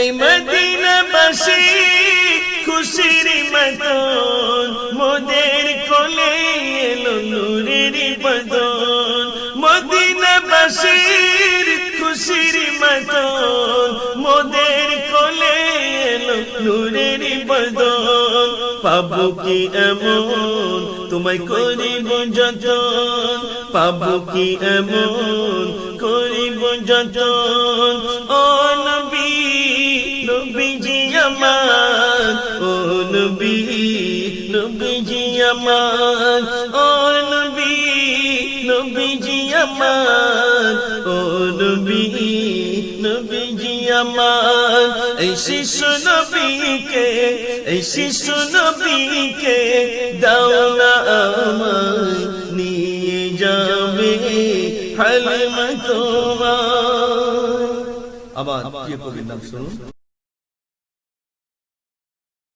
এই মদিনাবাসী খুশির মতন মোদের কোলে এলো নূরের বদন মদিনাবাসীর খুশির মতন মোদের কোলে এলো নূরের বদন পাবো কি এমন তোমায় করিব যতন পাবো কি এমন করিব যতন ও নবী নবীজি আমার ও নবী নবীজি আমার ও নবী নবীজি আমার ও নবী নবীজি আমার এই শিশু নবীকে দাও না আমায় নিয়ে যাবে হালিমা তোমার। আবার কি কবির নাম শুনুন।